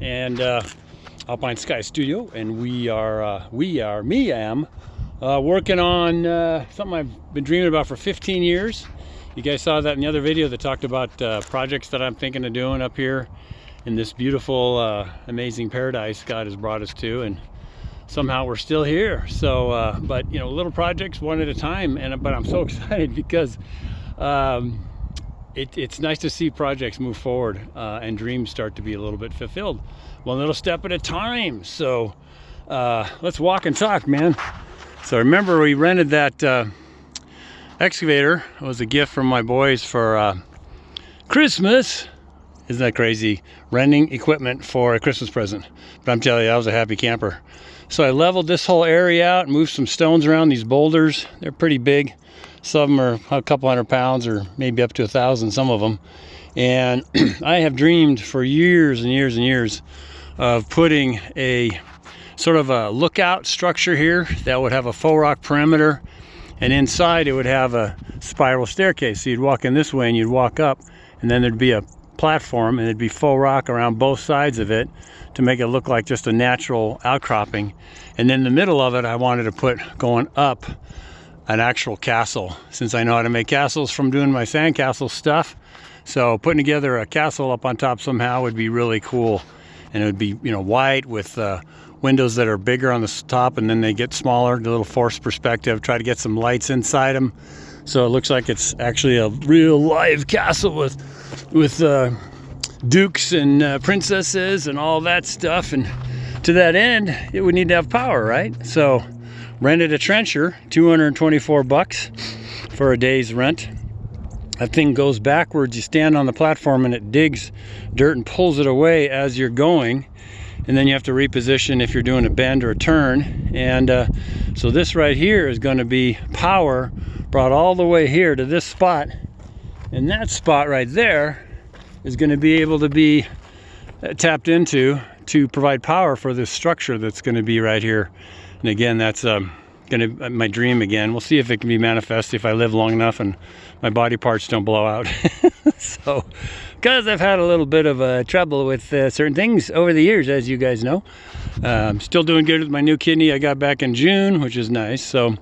and Alpine Sky Studio, and I am working on something I've been dreaming about for 15 years. You guys saw that in the other video that talked about projects that I'm thinking of doing up here in this beautiful, amazing paradise God has brought us to, and somehow we're still here. So, but you know, little projects one at a time, but I'm so excited because it's nice to see projects move forward and dreams start to be a little bit fulfilled, one little step at a time. So let's walk and talk, man. So remember, we rented that excavator. It was a gift from my boys for Christmas. Isn't that crazy? Renting equipment for a Christmas present. But I'm telling you, I was a happy camper. So I leveled this whole area out, moved some stones around these boulders. They're pretty big. Some of them are a couple hundred pounds, or maybe up to 1,000, some of them. And I have dreamed for years and years and years of putting a sort of a lookout structure here that would have a faux rock perimeter, and inside it would have a spiral staircase. So you'd walk in this way and you'd walk up, and then there'd be a platform, and it'd be faux rock around both sides of it to make it look like just a natural outcropping. And then in the middle of it, I wanted to put, going up, an actual castle, since I know how to make castles from doing my sandcastle stuff. So putting together a castle up on top somehow would be really cool. And it would be, you know, white with windows that are bigger on the top, and then they get smaller, the little forced perspective. Try to get some lights inside them, so it looks like it's actually a real live castle with dukes and princesses and all that stuff. And to that end, it would need to have power, right? So rented a trencher, $224 for a day's rent. That thing goes backwards. You stand on the platform and it digs dirt and pulls it away as you're going, and then you have to reposition if you're doing a bend or a turn. And so this right here is going to be power brought all the way here to this spot, and that spot right there is going to be able to be tapped into to provide power for this structure that's going to be right here. And again, that's going to be my dream again. We'll see if it can be manifested if I live long enough and my body parts don't blow out. So, because I've had a little bit of trouble with certain things over the years, as you guys know. I'm still doing good with my new kidney I got back in June, which is nice. So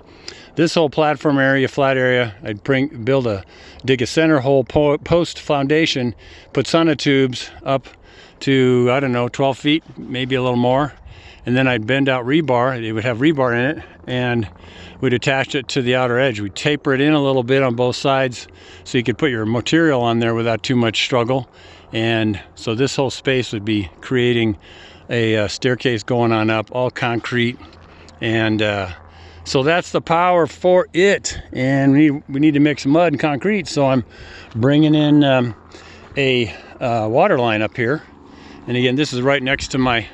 this whole platform area, flat area, I'd dig a center hole post foundation, put sonotubes up to, I don't know, 12 feet, maybe a little more. And then I'd bend out rebar. It would have rebar in it, and we'd attach it to the outer edge. We'd taper it in a little bit on both sides so you could put your material on there without too much struggle. And so this whole space would be creating a staircase going on up, all concrete. And so that's the power for it. And we need to mix mud and concrete. So I'm bringing in a water line up here. And again, this is right next to my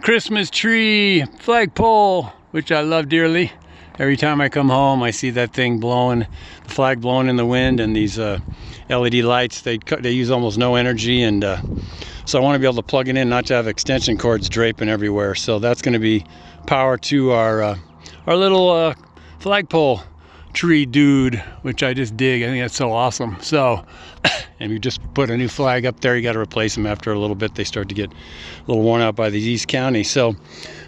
Christmas tree flagpole, which I love dearly. Every time I come home, I see that thing blowing, the flag blowing in the wind, and these LED lights, they use almost no energy. And so I want to be able to plug it in, not to have extension cords draping everywhere. So that's going to be power to our little flagpole tree dude, which I just dig. I think that's so awesome. So, and you just put a new flag up there, you got to replace them after a little bit. They start to get a little worn out by these East County. So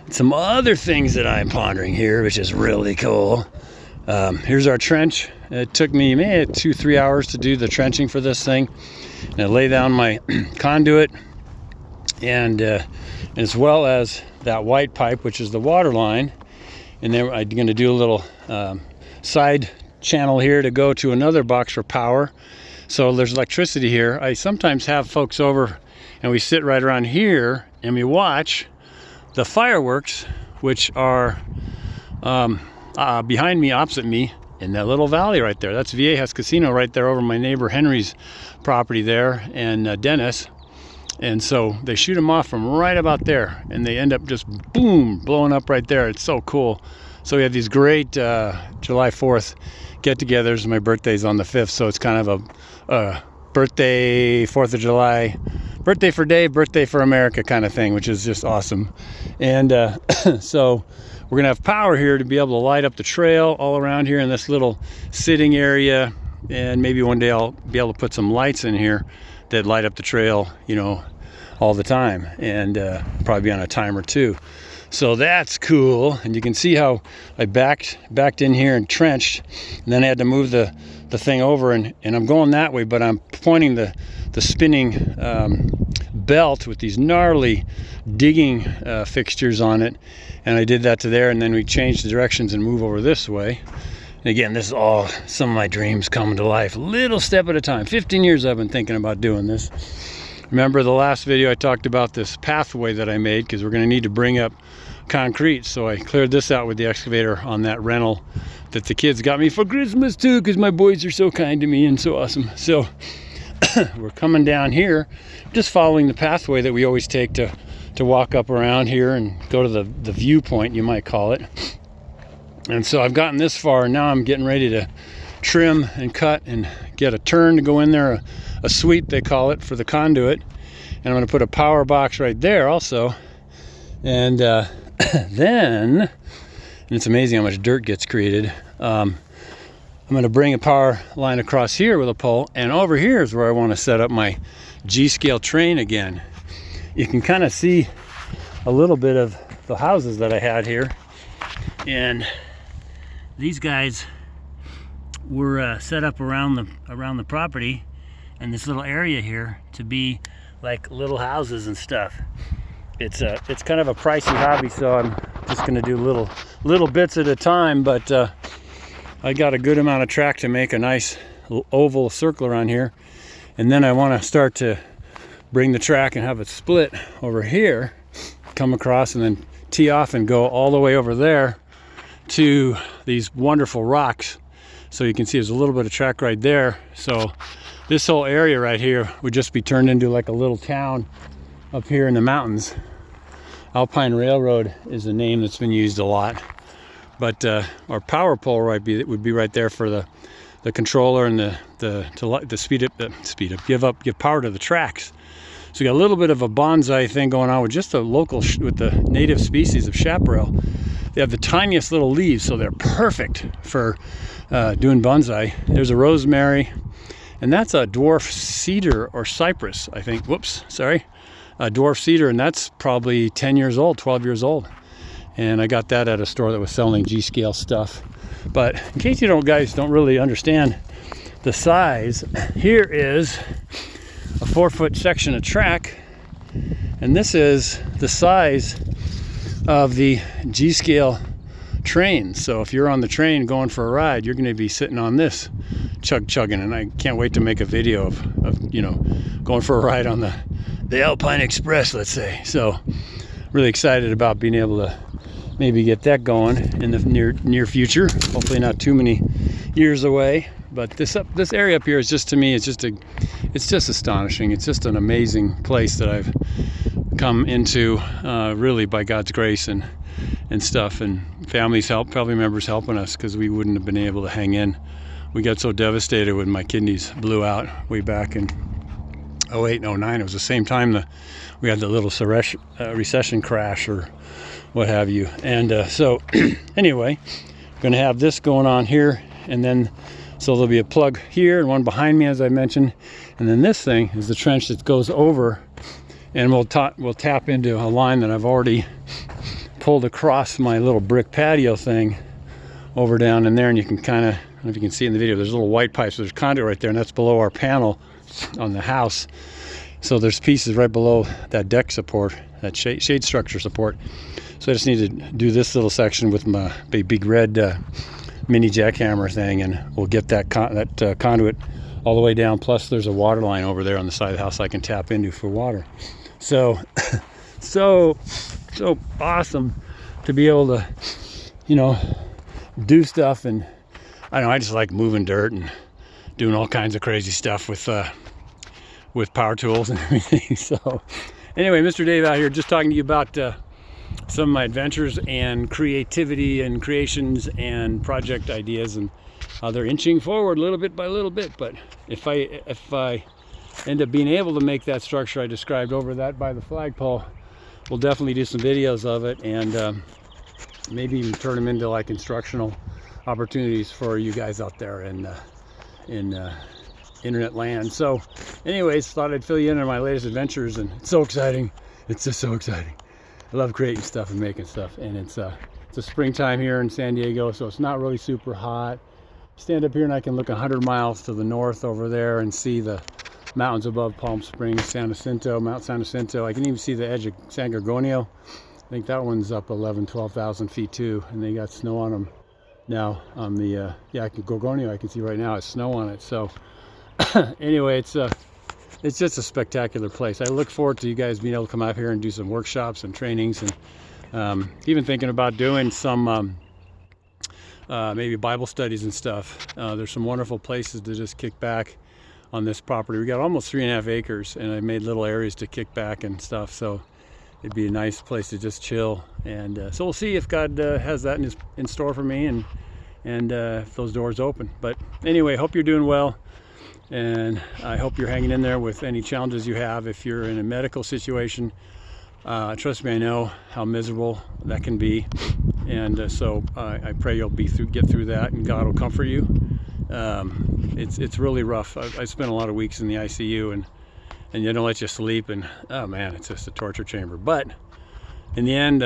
some other things that I'm pondering here, which is really cool. Here's our trench. It took me 2-3 hours to do the trenching for this thing. And I lay down my conduit, and as well as that white pipe, which is the water line. And then I'm going to do a little side channel here to go to another box for power. So there's electricity here. I sometimes have folks over and we sit right around here and we watch the fireworks, which are behind me, opposite me, in that little valley right there. That's Viejas Casino right there over my neighbor Henry's property there, and Dennis. And so they shoot them off from right about there, and they end up just boom, blowing up right there. It's so cool. So we have these great July 4th get-togethers. My birthday's on the 5th, so it's kind of a birthday, 4th of July, birthday for Dave, birthday for America kind of thing, which is just awesome. And so we're going to have power here to be able to light up the trail all around here in this little sitting area. And maybe one day I'll be able to put some lights in here that light up the trail, you know, all the time, and probably be on a timer too. So that's cool. And you can see how I backed in here and trenched, and then I had to move the thing over, and I'm going that way, but I'm pointing the spinning belt with these gnarly digging fixtures on it, and I did that to there, and then we changed the directions and move over this way. And again, this is all some of my dreams coming to life, little step at a time. 15 years I've been thinking about doing this. Remember the last video I talked about this pathway that I made, because we're going to need to bring up concrete, so I cleared this out with the excavator on that rental that the kids got me for Christmas too, because my boys are so kind to me and so awesome. So we're coming down here, just following the pathway that we always take to walk up around here and go to the viewpoint, you might call it. And so I've gotten this far, and now I'm getting ready to trim and cut and get a turn to go in there, a sweep they call it, for the conduit. And I'm going to put a power box right there also. And then, and it's amazing how much dirt gets created, I'm going to bring a power line across here with a pole, and over here is where I want to set up my G-scale train again. You can kind of see a little bit of the houses that I had here, and these guys were set up around the property and this little area here to be like little houses and stuff. It's kind of a pricey hobby, so I'm just going to do little bits at a time, but I got a good amount of track to make a nice oval circle around here, and then I want to start to bring the track and have it split over here, come across and then tee off and go all the way over there to these wonderful rocks. So you can see there's a little bit of track right there. So this whole area right here would just be turned into like a little town up here in the mountains. Alpine Railroad is a name that's been used a lot, but our power pole would be right there for the controller and the speed up, give power to the tracks. So you got a little bit of a bonsai thing going on with just a local with the native species of chaparral. They have the tiniest little leaves, so they're perfect for doing bonsai. There's a rosemary, and that's a dwarf cedar or cypress, I think. Whoops, sorry. A dwarf cedar, and that's probably 10 years old, 12 years old. And I got that at a store that was selling G-scale stuff. But in case you guys don't really understand the size, here is a 4-foot section of track, and this is the size of the G-scale train. So if you're on the train going for a ride, you're going to be sitting on this chugging, and I can't wait to make a video of going for a ride on the Alpine Express, let's say. So really excited about being able to maybe get that going in the near future, hopefully not too many years away. But this area up here is just, to me, it's just astonishing. It's just an amazing place that I've come into, really by God's grace and stuff, and family members helping us, because we wouldn't have been able to hang in. We got so devastated when my kidneys blew out way back in 08 and 09. It was the same time we had the little recession crash or what have you. And so anyway, I'm going to have this going on here, and then so there'll be a plug here and one behind me, as I mentioned, and then this thing is the trench that goes over, and we'll tap into a line that I've already pulled across my little brick patio thing over down in there. And you can kind of, I don't know if you can see in the video, there's little white pipes, there's conduit right there, and that's below our panel on the house. So there's pieces right below that deck support, that shade structure support. So I just need to do this little section with my big red mini jackhammer thing, and we'll get that conduit all the way down. Plus there's a water line over there on the side of the house I can tap into for water. So so awesome to be able to do stuff. And I know I just like moving dirt and doing all kinds of crazy stuff with power tools and everything. So anyway, Mr. Dave out here just talking to you about some of my adventures and creativity and creations and project ideas, and how they're inching forward little bit by little bit. But if I end up being able to make that structure I described over that by the flagpole, we'll definitely do some videos of it, and maybe even turn them into like instructional opportunities for you guys out there in internet land. So anyways, thought I'd fill you in on my latest adventures, and it's so exciting. It's just so exciting. I love creating stuff and making stuff, and it's a springtime here in San Diego, so it's not really super hot. Stand up here and I can look 100 miles to the north over there and see the mountains above Palm Springs, San Jacinto, Mount San Jacinto. I can even see the edge of San Gorgonio. I think that one's up 12,000 feet too, and they got snow on them now. On the Gorgonio, I can see right now it's snow on it. So anyway, it's just a spectacular place. I look forward to you guys being able to come out here and do some workshops and trainings, and even thinking about doing some maybe Bible studies and stuff. There's some wonderful places to just kick back on this property. We got almost 3.5 acres, and I made little areas to kick back and stuff, so it'd be a nice place to just chill. And so we'll see if God has that in store for me, and if those doors open. But anyway, hope you're doing well, and I hope you're hanging in there with any challenges you have. If you're in a medical situation, trust me, I know how miserable that can be, and so I pray you'll get through that, and God will comfort you. It's really rough. I spent a lot of weeks in the ICU, and they don't let you sleep, and oh man, it's just a torture chamber. But in the end,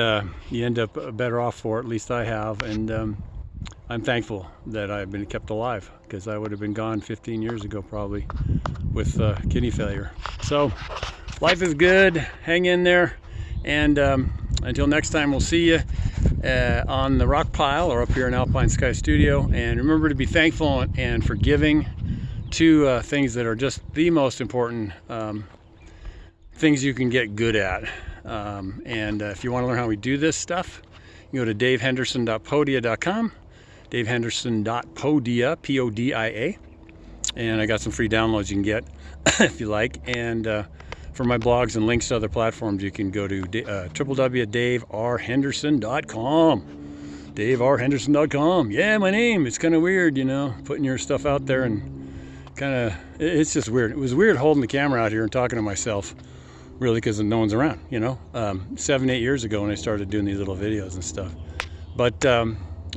you end up better off for it. At least I have, and I'm thankful that I've been kept alive, because I would have been gone 15 years ago probably with kidney failure. So life is good. Hang in there, and until next time, we'll see you on the rock pile or up here in Alpine Sky Studio. And remember to be thankful and forgiving. Two things that are just the most important things you can get good at. And if you want to learn how we do this stuff, you go to davehenderson.podia.com, davehenderson.podia, P-O-D-I-A, and I got some free downloads you can get if you like. And for my blogs and links to other platforms, you can go to www.daverhenderson.com. daverhenderson.com. Yeah, my name. It's kind of weird, putting your stuff out there, and it's just weird. It was weird holding the camera out here and talking to myself, really, because no one's around, 7-8 years ago when I started doing these little videos and stuff. But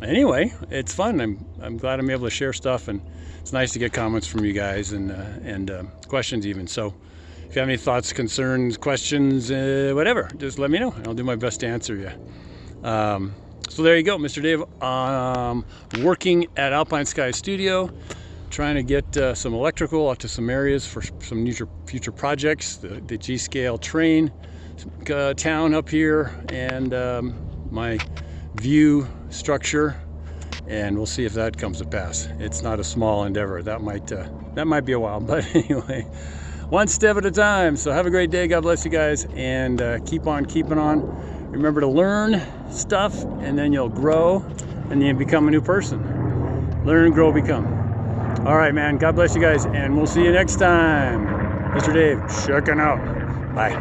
anyway, it's fun. I'm glad I'm able to share stuff, and it's nice to get comments from you guys and questions even. So if you have any thoughts, concerns, questions, whatever, just let me know. I'll do my best to answer you. So there you go, Mr. Dave, working at Alpine Sky Studio, trying to get some electrical out to some areas for some future projects, the G-Scale train town up here, and my view structure, and we'll see if that comes to pass. It's not a small endeavor. That might be a while, but anyway, one step at a time. So have a great day. God bless you guys, and keep on keeping on. Remember to learn stuff, and then you'll grow, and then you become a new person. Learn, grow, become. All right, man. God bless you guys, and we'll see you next time. Mr. Dave, checking out. Bye.